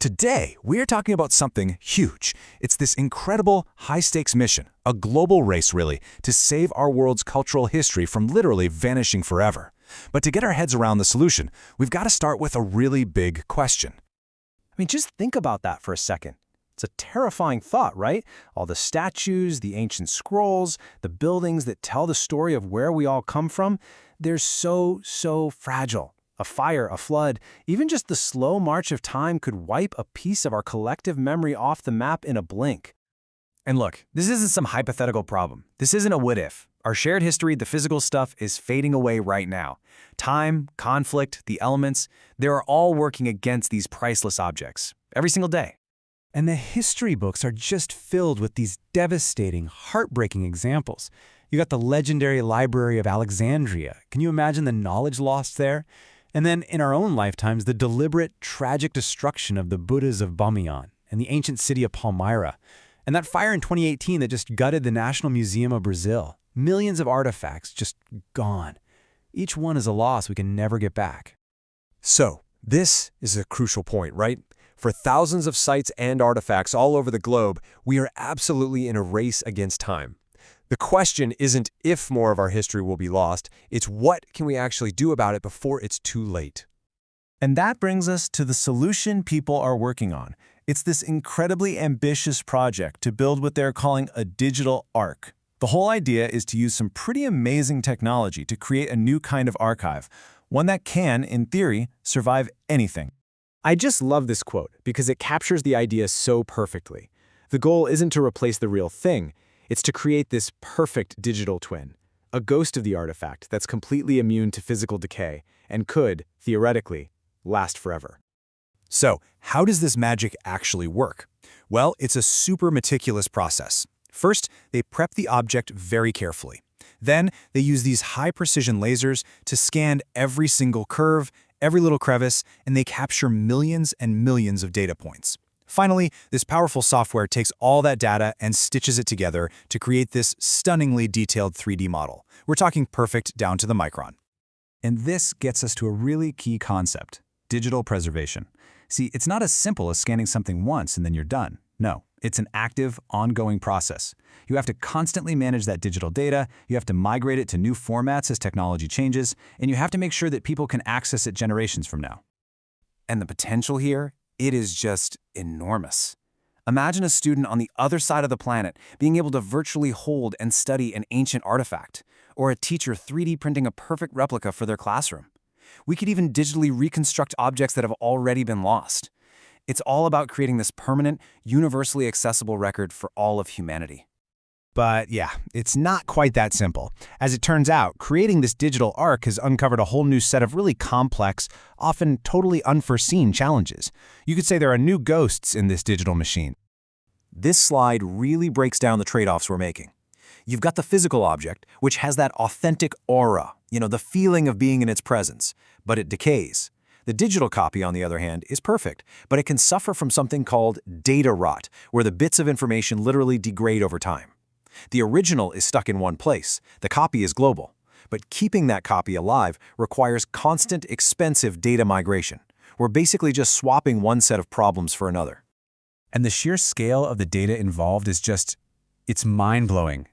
Today, we're talking about something huge. It's this incredible, high-stakes mission, a global race, really, to save our world's cultural history from literally vanishing forever. But to get our heads around the solution, we've got to start with a really big question. I mean, just think about that for a second. It's a terrifying thought, right? All the statues, the ancient scrolls, the buildings that tell the story of where we all come from, they're so fragile. A fire, a flood, even just the slow march of time could wipe a piece of our collective memory off the map in a blink. And look, this isn't some hypothetical problem. This isn't a what-if. Our shared history, the physical stuff, is fading away right now. Time, conflict, the elements, they're all working against these priceless objects, every single day. And the history books are just filled with these devastating, heartbreaking examples. You got the legendary Library of Alexandria. Can you imagine the knowledge lost there? And then in our own lifetimes, the deliberate, tragic destruction of the Buddhas of Bamiyan and the ancient city of Palmyra. And that fire in 2018 that just gutted the National Museum of Brazil. Millions of artifacts just gone. Each one is a loss we can never get back. So, this is a crucial point, right? For thousands of sites and artifacts all over the globe, we are absolutely in a race against time. The question isn't if more of our history will be lost, it's what can we actually do about it before it's too late. And that brings us to the solution people are working on. It's this incredibly ambitious project to build what they're calling a digital ark. The whole idea is to use some pretty amazing technology to create a new kind of archive, one that can, in theory, survive anything. I just love this quote because it captures the idea so perfectly. The goal isn't to replace the real thing, it's to create this perfect digital twin, a ghost of the artifact that's completely immune to physical decay and could, theoretically, last forever. So, how does this magic actually work? Well, it's a super meticulous process. First, they prep the object very carefully. Then, they use these high-precision lasers to scan every single curve, every little crevice, and they capture millions and millions of data points. Finally, this powerful software takes all that data and stitches it together to create this stunningly detailed 3D model. We're talking perfect down to the micron. And this gets us to a really key concept: digital preservation. See, it's not as simple as scanning something once and then you're done. No, it's an active, ongoing process. You have to constantly manage that digital data, you have to migrate it to new formats as technology changes, and you have to make sure that people can access it generations from now. And the potential here, it is just enormous. Imagine a student on the other side of the planet being able to virtually hold and study an ancient artifact, or a teacher 3D printing a perfect replica for their classroom. We could even digitally reconstruct objects that have already been lost. It's all about creating this permanent, universally accessible record for all of humanity. But yeah, it's not quite that simple. As it turns out, creating this digital ark has uncovered a whole new set of really complex, often totally unforeseen challenges. You could say there are new ghosts in this digital machine. This slide really breaks down the trade-offs we're making. You've got the physical object, which has that authentic aura, the feeling of being in its presence, but it decays. The digital copy, on the other hand, is perfect, but it can suffer from something called data rot, where the bits of information literally degrade over time. The original is stuck in one place, the copy is global, but keeping that copy alive requires constant, expensive data migration. We're basically just swapping one set of problems for another. And the sheer scale of the data involved is it's mind-blowing.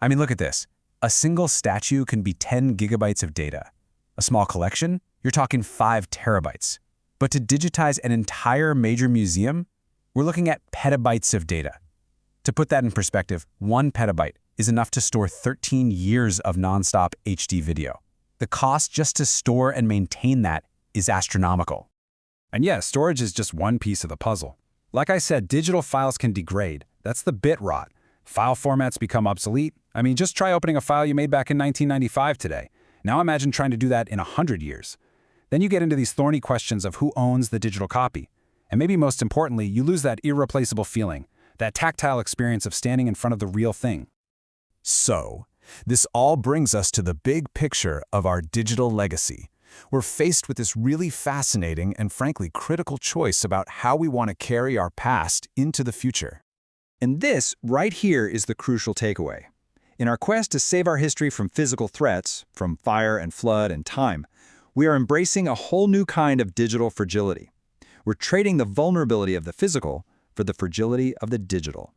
I mean, look at this. A single statue can be 10 gigabytes of data. A small collection, you're talking 5 terabytes. But to digitize an entire major museum, we're looking at petabytes of data. To put that in perspective, 1 petabyte is enough to store 13 years of nonstop HD video. The cost just to store and maintain that is astronomical. And yeah, storage is just one piece of the puzzle. Like I said, digital files can degrade. That's the bit rot. File formats become obsolete. I mean, just try opening a file you made back in 1995 today. Now imagine trying to do that in 100 years. Then you get into these thorny questions of who owns the digital copy. And maybe most importantly, you lose that irreplaceable feeling, that tactile experience of standing in front of the real thing. So, this all brings us to the big picture of our digital legacy. We're faced with this really fascinating and frankly critical choice about how we want to carry our past into the future. And this right here is the crucial takeaway. In our quest to save our history from physical threats, from fire and flood and time, we are embracing a whole new kind of digital fragility. We're trading the vulnerability of the physical for the fragility of the digital.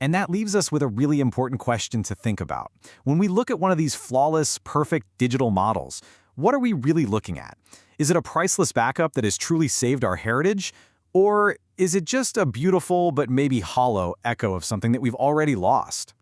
And that leaves us with a really important question to think about. When we look at one of these flawless, perfect digital models, what are we really looking at? Is it a priceless backup that has truly saved our heritage? Or is it just a beautiful but maybe hollow echo of something that we've already lost?